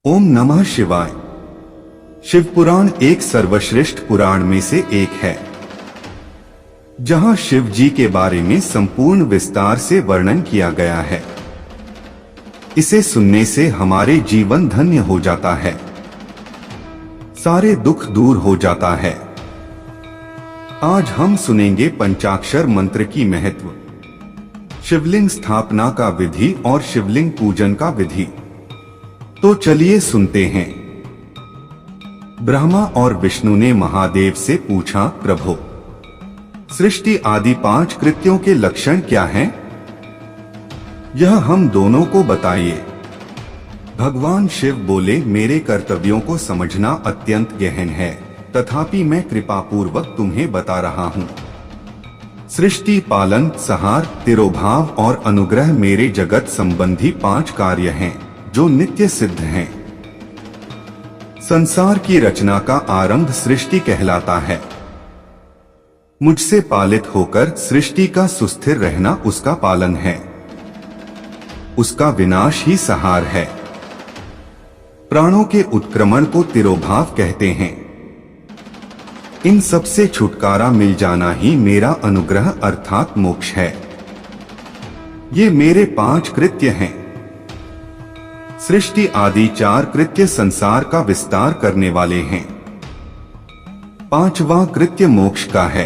ओम नमः शिवाय। शिव पुराण एक सर्वश्रेष्ठ पुराण में से एक है, जहां शिव जी के बारे में संपूर्ण विस्तार से वर्णन किया गया है। इसे सुनने से हमारे जीवन धन्य हो जाता है, सारे दुख दूर हो जाता है। आज हम सुनेंगे पंचाक्षर मंत्र की महत्व, शिवलिंग स्थापना का विधि और शिवलिंग पूजन का विधि। तो चलिए सुनते हैं। ब्रह्मा और विष्णु ने महादेव से पूछा, प्रभु, सृष्टि आदि 5 कृत्यों के लक्षण क्या हैं? यह हम दोनों को बताइए। भगवान शिव बोले, मेरे कर्तव्यों को समझना अत्यंत गहन है, तथापि मैं कृपापूर्वक तुम्हें बता रहा हूँ। सृष्टि, पालन, संहार, तिरोभाव और अनुग्रह मेरे जगत संबंधी 5 कार्य हैं जो नित्य सिद्ध हैं। संसार की रचना का आरंभ सृष्टि कहलाता है। मुझसे पालित होकर सृष्टि का सुस्थिर रहना उसका पालन है, उसका विनाश ही संहार है। प्राणों के उत्क्रमण को तिरोभाव कहते हैं। इन सब से छुटकारा मिल जाना ही मेरा अनुग्रह अर्थात मोक्ष है। ये मेरे 5 कृत्य हैं। सृष्टि आदि 4 कृत्य संसार का विस्तार करने वाले हैं। 5वां कृत्य मोक्ष का है।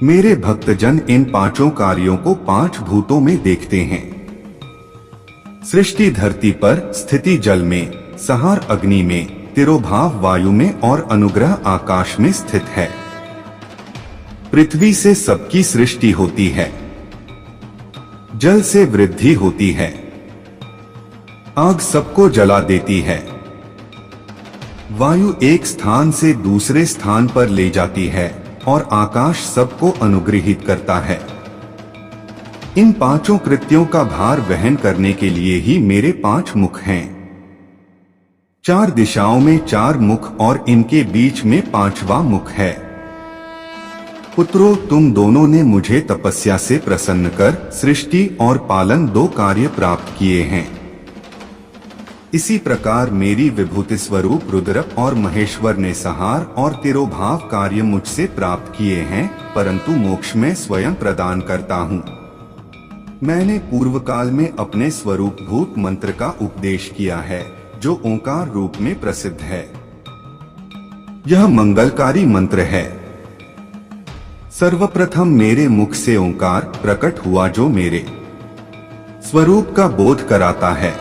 मेरे भक्तजन इन 5 कार्यों को 5 भूतों में देखते हैं। सृष्टि धरती पर, स्थिति जल में, संहार अग्नि में, तिरोभाव वायु में और अनुग्रह आकाश में स्थित है। पृथ्वी से सबकी सृष्टि होती है, जल से वृद्धि होती है, आग सबको जला देती है, वायु एक स्थान से दूसरे स्थान पर ले जाती है और आकाश सबको अनुग्रहित करता है। इन 5 कृत्यों का भार वहन करने के लिए ही मेरे 5 मुख हैं। 4 दिशाओं में 4 मुख और इनके बीच में 5वां मुख है। पुत्रों, तुम दोनों ने मुझे तपस्या से प्रसन्न कर सृष्टि और पालन 2 कार्य प्राप्त किए हैं। इसी प्रकार मेरी विभूति स्वरूप रुद्र और महेश्वर ने संहार और तिरोभाव कार्य मुझसे प्राप्त किए हैं, परंतु मोक्ष में स्वयं प्रदान करता हूँ। मैंने पूर्व काल में अपने स्वरूप भूत मंत्र का उपदेश किया है, जो ओंकार रूप में प्रसिद्ध है। यह मंगलकारी मंत्र है। सर्वप्रथम मेरे मुख से ओंकार प्रकट हुआ, जो मेरे स्वरूप का बोध कराता है।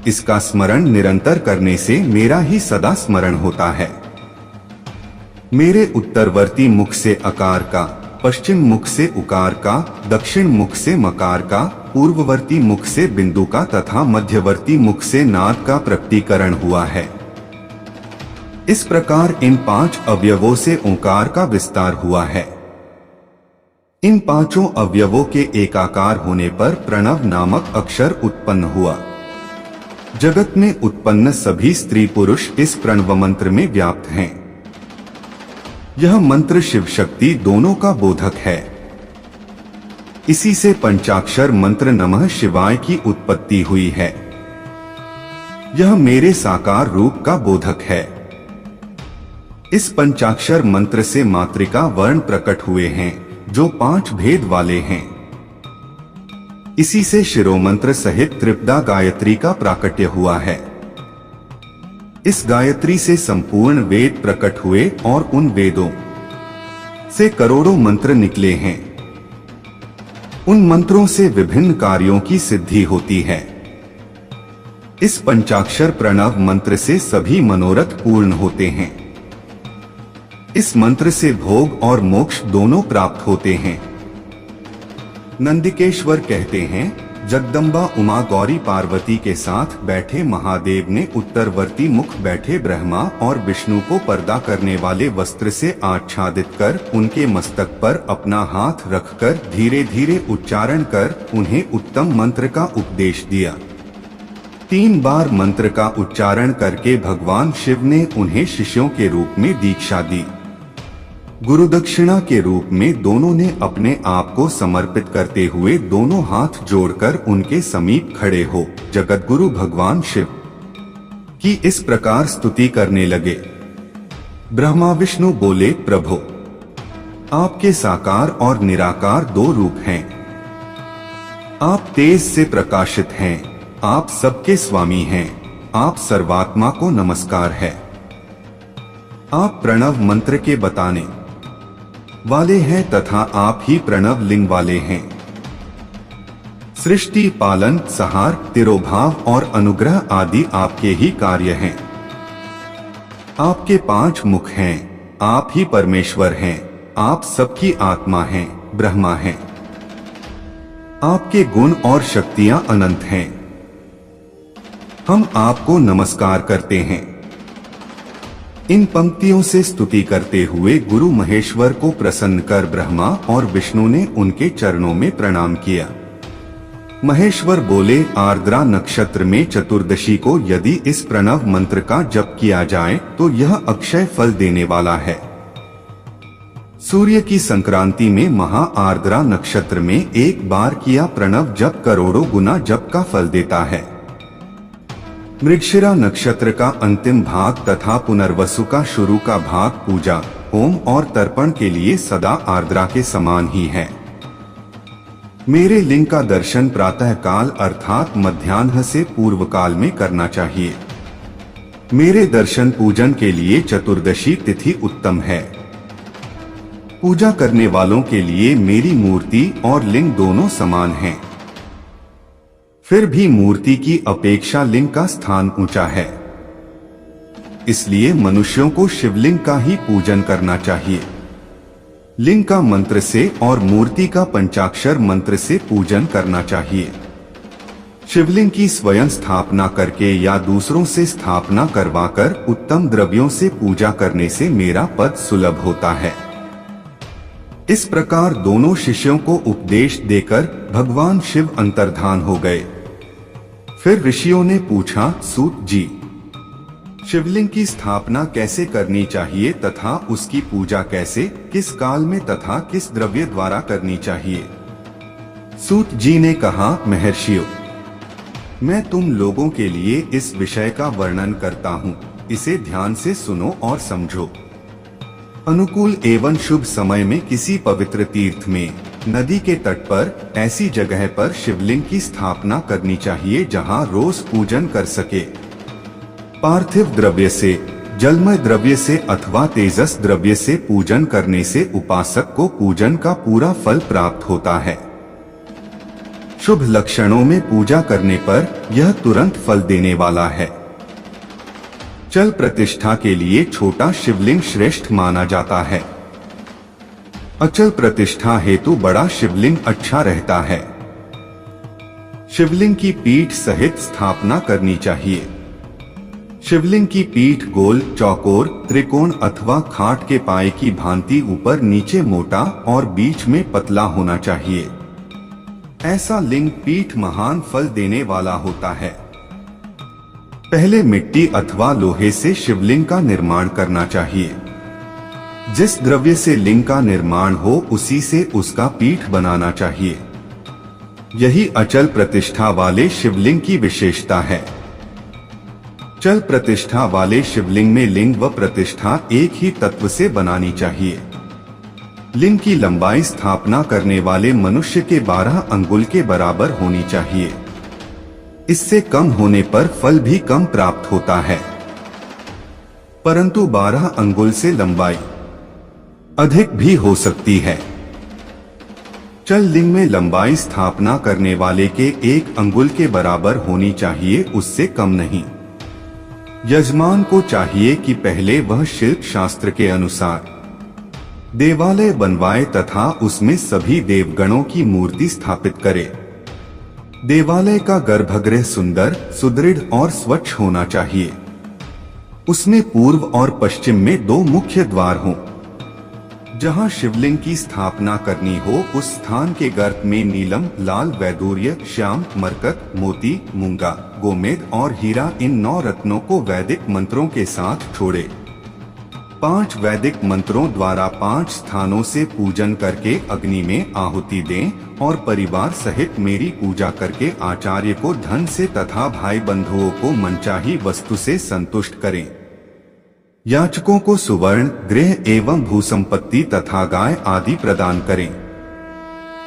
इसका स्मरण निरंतर करने से मेरा ही सदा स्मरण होता है। मेरे उत्तरवर्ती मुख से अकार का, पश्चिम मुख से उकार का, दक्षिण मुख से मकार का, पूर्ववर्ती मुख से बिंदु का तथा मध्यवर्ती मुख से नाद का प्रकटीकरण हुआ है। इस प्रकार इन 5 अवयवों से ओंकार का विस्तार हुआ है। इन 5 अवयवों के एकाकार होने पर प्रणव नामक अक्षर उत्पन्न हुआ। जगत में उत्पन्न सभी स्त्री पुरुष इस प्रणव मंत्र में व्याप्त हैं। यह मंत्र शिव शक्ति दोनों का बोधक है। इसी से पंचाक्षर मंत्र नमः शिवाय की उत्पत्ति हुई है। यह मेरे साकार रूप का बोधक है। इस पंचाक्षर मंत्र से मातृका वर्ण प्रकट हुए हैं, जो 5 भेद वाले हैं। इसी से शिरोमंत्र सहित त्रिपदा गायत्री का प्राकट्य हुआ है। इस गायत्री से संपूर्ण वेद प्रकट हुए और उन वेदों से करोड़ों मंत्र निकले हैं। उन मंत्रों से विभिन्न कार्यों की सिद्धि होती है। इस पंचाक्षर प्रणव मंत्र से सभी मनोरथ पूर्ण होते हैं। इस मंत्र से भोग और मोक्ष दोनों प्राप्त होते हैं। नंदिकेश्वर कहते हैं, जगदम्बा उमा गौरी पार्वती के साथ बैठे महादेव ने उत्तरवर्ती मुख बैठे ब्रह्मा और विष्णु को पर्दा करने वाले वस्त्र से आच्छादित कर उनके मस्तक पर अपना हाथ रखकर धीरे धीरे उच्चारण कर उन्हें उत्तम मंत्र का उपदेश दिया। 3 बार मंत्र का उच्चारण करके भगवान शिव ने उन्हें शिष्यों के रूप में दीक्षा दी। गुरुदक्षिणा के रूप में दोनों ने अपने आप को समर्पित करते हुए दोनों हाथ जोड़कर उनके समीप खड़े हो जगतगुरु भगवान शिव की इस प्रकार स्तुति करने लगे। ब्रह्मा विष्णु बोले, प्रभु आपके साकार और निराकार दो रूप हैं। आप तेज से प्रकाशित हैं, आप सबके स्वामी हैं, आप सर्वात्मा को नमस्कार है। आप प्रणव मंत्र के बताने वाले हैं तथा आप ही प्रणव लिंग वाले हैं। सृष्टि, पालन, संहार, तिरोभाव और अनुग्रह आदि आपके ही कार्य हैं। आपके 5 मुख हैं, आप ही परमेश्वर हैं, आप सबकी आत्मा हैं, ब्रह्मा हैं। आपके गुण और शक्तियां अनंत हैं। हम आपको नमस्कार करते हैं। इन पंक्तियों से स्तुति करते हुए गुरु महेश्वर को प्रसन्न कर ब्रह्मा और विष्णु ने उनके चरणों में प्रणाम किया। महेश्वर बोले, आर्द्रा नक्षत्र में चतुर्दशी को यदि इस प्रणव मंत्र का जप किया जाए तो यह अक्षय फल देने वाला है। सूर्य की संक्रांति में महा आर्द्रा नक्षत्र में एक बार किया प्रणव जप करोड़ों गुना जप का फल देता है। मृगशिरा नक्षत्र का अंतिम भाग तथा पुनर्वसु का शुरू का भाग पूजा, होम और तर्पण के लिए सदा आर्द्रा के समान ही है। मेरे लिंग का दर्शन प्रातः काल अर्थात मध्याह्न से पूर्व काल में करना चाहिए। मेरे दर्शन पूजन के लिए चतुर्दशी तिथि उत्तम है। पूजा करने वालों के लिए मेरी मूर्ति और लिंग दोनों समान हैं। फिर भी मूर्ति की अपेक्षा लिंग का स्थान ऊंचा है, इसलिए मनुष्यों को शिवलिंग का ही पूजन करना चाहिए। लिंग का मंत्र से और मूर्ति का पंचाक्षर मंत्र से पूजन करना चाहिए। शिवलिंग की स्वयं स्थापना करके या दूसरों से स्थापना करवाकर उत्तम द्रव्यों से पूजा करने से मेरा पद सुलभ होता है। इस प्रकार दोनों शिष्यों को उपदेश देकर भगवान शिव अंतर्धान हो गए। फिर ऋषियों ने पूछा, सूत जी, शिवलिंग की स्थापना कैसे करनी चाहिए तथा उसकी पूजा कैसे, किस काल में तथा किस द्रव्य द्वारा करनी चाहिए? सूत जी ने कहा, महर्षियों, मैं तुम लोगों के लिए इस विषय का वर्णन करता हूँ, इसे ध्यान से सुनो और समझो। अनुकूल एवं शुभ समय में किसी पवित्र तीर्थ में, नदी के तट पर, ऐसी जगह पर शिवलिंग की स्थापना करनी चाहिए जहां रोज पूजन कर सके। पार्थिव द्रव्य से, जलमय द्रव्य से अथवा तेजस द्रव्य से पूजन करने से उपासक को पूजन का पूरा फल प्राप्त होता है। शुभ लक्षणों में पूजा करने पर यह तुरंत फल देने वाला है। चल प्रतिष्ठा के लिए छोटा शिवलिंग श्रेष्ठ माना जाता है। अचल प्रतिष्ठा हेतु बड़ा शिवलिंग अच्छा रहता है। शिवलिंग की पीठ सहित स्थापना करनी चाहिए। शिवलिंग की पीठ गोल, चौकोर, त्रिकोण अथवा खाट के पाए की भांति ऊपर नीचे मोटा और बीच में पतला होना चाहिए। ऐसा लिंग पीठ महान फल देने वाला होता है। पहले मिट्टी अथवा लोहे से शिवलिंग का निर्माण करना चाहिए। जिस द्रव्य से लिंग का निर्माण हो उसी से उसका पीठ बनाना चाहिए। यही अचल प्रतिष्ठा वाले शिवलिंग की विशेषता है। चल प्रतिष्ठा वाले शिवलिंग में लिंग व प्रतिष्ठा एक ही तत्व से बनानी चाहिए। लिंग की लंबाई स्थापना करने वाले मनुष्य के 12 अंगुल के बराबर होनी चाहिए। इससे कम होने पर फल भी कम प्राप्त होता है, परंतु 12 अंगुल से लंबाई अधिक भी हो सकती है। चल लिंग में लंबाई स्थापना करने वाले के 1 अंगुल के बराबर होनी चाहिए, उससे कम नहीं। यजमान को चाहिए कि पहले वह शिल्प शास्त्र के अनुसार देवालय बनवाए तथा उसमें सभी देवगणों की मूर्ति स्थापित करे। देवालय का गर्भगृह सुंदर, सुदृढ़ और स्वच्छ होना चाहिए। उसमें पूर्व और पश्चिम में 2 मुख्य द्वार हों। जहां शिवलिंग की स्थापना करनी हो उस स्थान के गर्भ में नीलम, लाल, वैदूर्य, श्याम, मरकत, मोती, मूंगा, गोमेद और हीरा इन 9 रत्नों को वैदिक मंत्रों के साथ छोड़े। 5 वैदिक मंत्रों द्वारा 5 स्थानों से पूजन करके अग्नि में आहुति दें और परिवार सहित मेरी पूजा करके आचार्य को धन से तथा भाई बंधुओं को मनचाही वस्तु से संतुष्ट करें। याचकों को सुवर्ण, गृह एवं भूसंपत्ति तथा गाय आदि प्रदान करें।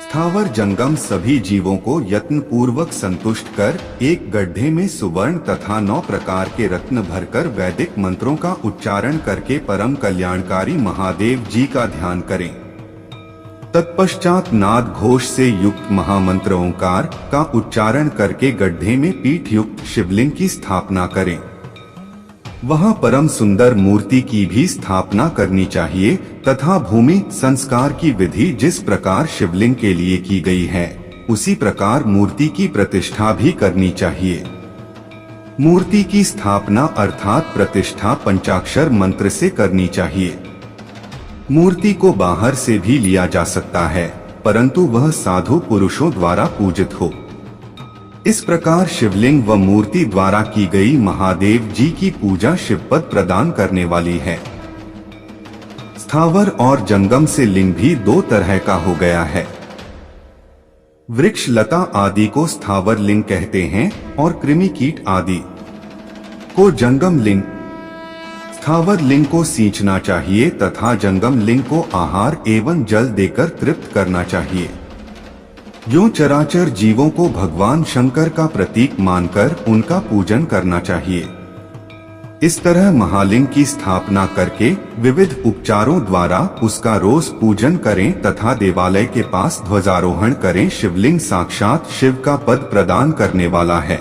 स्थावर जंगम सभी जीवों को यत्न पूर्वक संतुष्ट कर एक गड्ढे में सुवर्ण तथा 9 प्रकार के रत्न भरकर वैदिक मंत्रों का उच्चारण करके परम कल्याणकारी महादेव जी का ध्यान करें। तत्पश्चात नाद घोष से युक्त महामंत्र ओंकार का उच्चारण करके गड्ढे में पीठ युक्त शिवलिंग की स्थापना करें। वहां परम सुंदर मूर्ति की भी स्थापना करनी चाहिए तथा भूमि संस्कार की विधि जिस प्रकार शिवलिंग के लिए की गई है उसी प्रकार मूर्ति की प्रतिष्ठा भी करनी चाहिए। मूर्ति की स्थापना अर्थात प्रतिष्ठा पंचाक्षर मंत्र से करनी चाहिए। मूर्ति को बाहर से भी लिया जा सकता है परंतु वह साधु पुरुषों द्वारा पूजित हो। इस प्रकार शिवलिंग व मूर्ति द्वारा की गई महादेव जी की पूजा शिवपद प्रदान करने वाली है। स्थावर और जंगम से लिंग भी 2 तरह का हो गया है। वृक्ष लता आदि को स्थावर लिंग कहते हैं और कृमि कीट आदि को जंगम लिंग। स्थावर लिंग को सींचना चाहिए तथा जंगम लिंग को आहार एवं जल देकर तृप्त करना चाहिए। यूं चराचर जीवों को भगवान शंकर का प्रतीक मानकर उनका पूजन करना चाहिए। इस तरह महालिंग की स्थापना करके विविध उपचारों द्वारा उसका रोज पूजन करें तथा देवालय के पास ध्वजारोहण करें। शिवलिंग साक्षात शिव का पद प्रदान करने वाला है।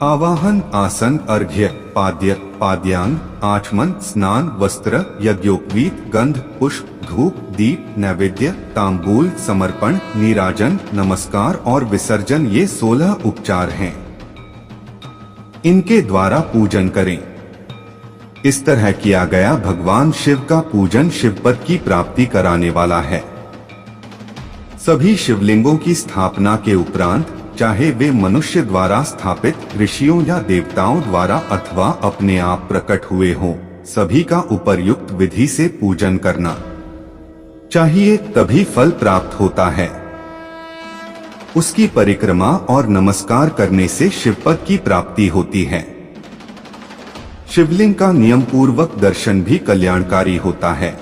आवाहन, आसन, अर्घ्य, पाद्य, पाद्यांग, आचमन, स्नान, वस्त्र, यज्ञोपवीत, गंध, पुष्प, धूप, दीप, नैवेद्य, तांबूल, समर्पण, नीराजन, नमस्कार और विसर्जन ये 16 उपचार हैं। इनके द्वारा पूजन करें। इस तरह किया गया भगवान शिव का पूजन शिवपद की प्राप्ति कराने वाला है। सभी शिवलिंगों की स्थापना के उपरांत चाहे वे मनुष्य द्वारा स्थापित, ऋषियों या देवताओं द्वारा अथवा अपने आप प्रकट हुए हों, सभी का उपर्युक्त विधि से पूजन करना चाहिए, तभी फल प्राप्त होता है। उसकी परिक्रमा और नमस्कार करने से शिवपद की प्राप्ति होती है। शिवलिंग का नियम पूर्वक दर्शन भी कल्याणकारी होता है।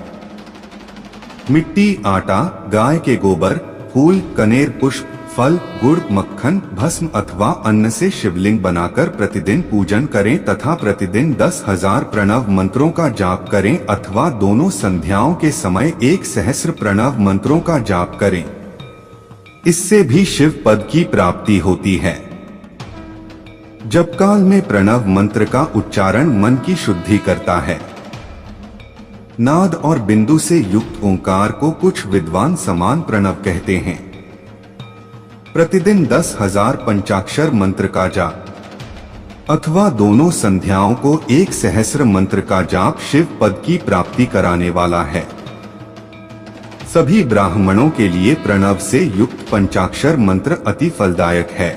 मिट्टी, आटा, गाय के गोबर, फूल, कनेर, पुष्प, फल, गुड़, मक्खन, भस्म अथवा अन्न से शिवलिंग बनाकर प्रतिदिन पूजन करें तथा प्रतिदिन 10,000 प्रणव मंत्रों का जाप करें अथवा दोनों संध्याओं के समय 1 सहस्र प्रणव मंत्रों का जाप करें। इससे भी शिव पद की प्राप्ति होती है। जप काल में प्रणव मंत्र का उच्चारण मन की शुद्धि करता है। नाद और बिंदु से युक्त ओंकार को कुछ विद्वान समान प्रणव कहते हैं। प्रतिदिन 10,000 पंचाक्षर मंत्र का जाप अथवा दोनों संध्याओं को 1 सहस्र मंत्र का जाप शिव पद की प्राप्ति कराने वाला है। सभी ब्राह्मणों के लिए प्रणव से युक्त पंचाक्षर मंत्र अति फलदायक है।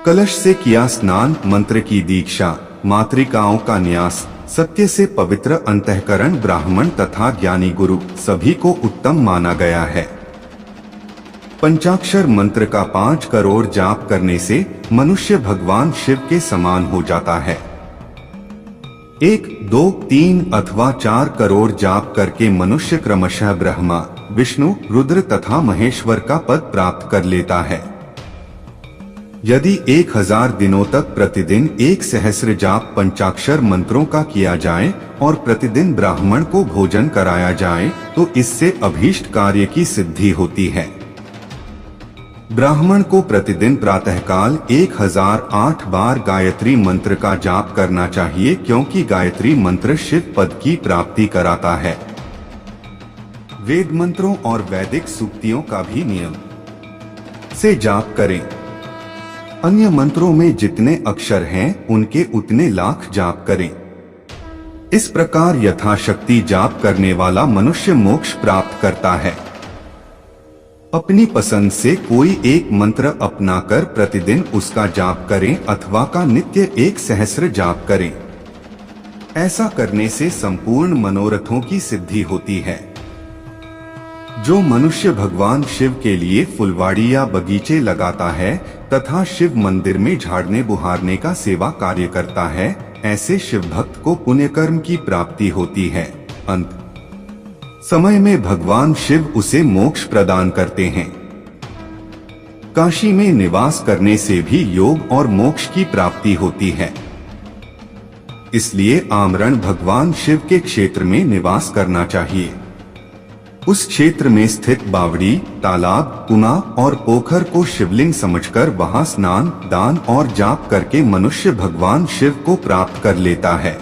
कलश से किया स्नान, मंत्र की दीक्षा, मातृकाओं का न्यास, सत्य से पवित्र अंतःकरण ब्राह्मण तथा ज्ञानी गुरु सभी को उत्तम माना गया है। पंचाक्षर मंत्र का 5 करोड़ जाप करने से मनुष्य भगवान शिव के समान हो जाता है। 1, 2, 3 अथवा 4 करोड़ जाप करके मनुष्य क्रमशः ब्रह्मा, विष्णु, रुद्र तथा महेश्वर का पद प्राप्त कर लेता है। यदि 1000 दिनों तक प्रतिदिन 1 सहस्र जाप पंचाक्षर मंत्रों का किया जाए और प्रतिदिन ब्राह्मण को भोजन कराया जाए तो इससे अभीष्ट कार्य की सिद्धि होती है। ब्राह्मण को प्रतिदिन प्रातःकाल 1008 बार गायत्री मंत्र का जाप करना चाहिए क्योंकि गायत्री मंत्र शिव पद की प्राप्ति कराता है। वेद मंत्रों और वैदिक सूक्तियों का भी नियम से जाप करें। अन्य मंत्रों में जितने अक्षर हैं उनके उतने लाख जाप करें। इस प्रकार यथाशक्ति जाप करने वाला मनुष्य मोक्ष प्राप्त करता है। अपनी पसंद से कोई एक मंत्र अपनाकर प्रतिदिन उसका जाप करें अथवा का नित्य 1 सहस्र जाप करें। ऐसा करने से संपूर्ण मनोरथों की सिद्धि होती है। जो मनुष्य भगवान शिव के लिए फुलवाड़ी या बगीचे लगाता है तथा शिव मंदिर में झाड़ने बुहारने का सेवा कार्य करता है, ऐसे शिव भक्त को पुण्य कर्म की प्राप्ति होती है। अंत समय में भगवान शिव उसे मोक्ष प्रदान करते हैं। काशी में निवास करने से भी योग और मोक्ष की प्राप्ति होती है। इसलिए आमरण भगवान शिव के क्षेत्र में निवास करना चाहिए। उस क्षेत्र में स्थित बावड़ी, तालाब, कुआं और पोखर को शिवलिंग समझकर वहां स्नान, दान और जाप करके मनुष्य भगवान शिव को प्राप्त कर लेता है।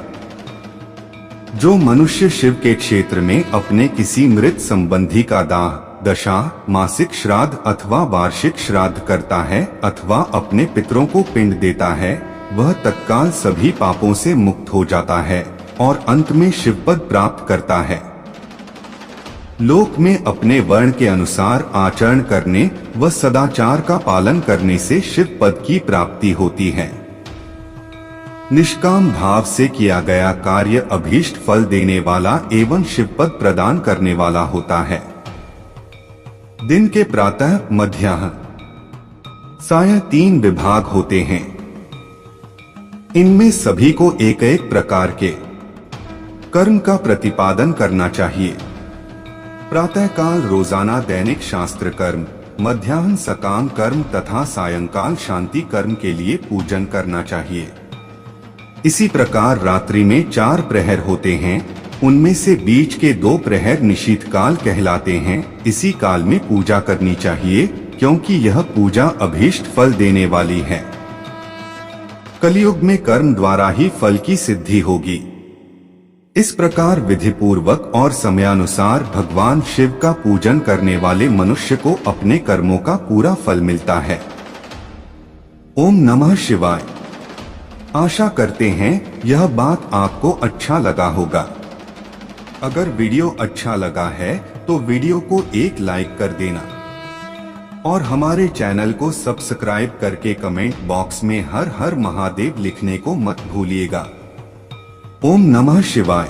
जो मनुष्य शिव के क्षेत्र में अपने किसी मृत संबंधी का दाह, दशा, मासिक श्राद्ध अथवा वार्षिक श्राद्ध करता है अथवा अपने पितरों को पिंड देता है, वह तत्काल सभी पापों से मुक्त हो जाता है और अंत में शिवपद प्राप्त करता है। लोक में अपने वर्ण के अनुसार आचरण करने व सदाचार का पालन करने से शिव पद की प्राप्ति होती है। निष्काम भाव से किया गया कार्य अभीष्ट फल देने वाला एवं शिव पद प्रदान करने वाला होता है। दिन के प्रातः, मध्याह्न, सायं 3 विभाग होते हैं। इनमें सभी को एक एक प्रकार के कर्म का प्रतिपादन करना चाहिए। प्रातःकाल रोजाना दैनिक शास्त्र कर्म, मध्याह्न सकाम कर्म तथा सायंकाल शांति कर्म के लिए पूजन करना चाहिए। इसी प्रकार रात्रि में 4 प्रहर होते हैं। उनमें से बीच के 2 प्रहर निशीथ काल कहलाते हैं। इसी काल में पूजा करनी चाहिए, क्योंकि यह पूजा अभीष्ट फल देने वाली है। कलयुग में कर्म द्वारा ही फल की सिद्धि होगी। इस प्रकार विधि पूर्वक और समयानुसार भगवान शिव का पूजन करने वाले मनुष्य को अपने कर्मों का पूरा फल मिलता है। ओम नमः शिवाय। आशा करते हैं यह बात आपको अच्छा लगा होगा। अगर वीडियो अच्छा लगा है तो वीडियो को एक लाइक कर देना और हमारे चैनल को सब्सक्राइब करके कमेंट बॉक्स में हर हर महादेव लिखने को मत भूलिएगा। ओम नमः शिवाय।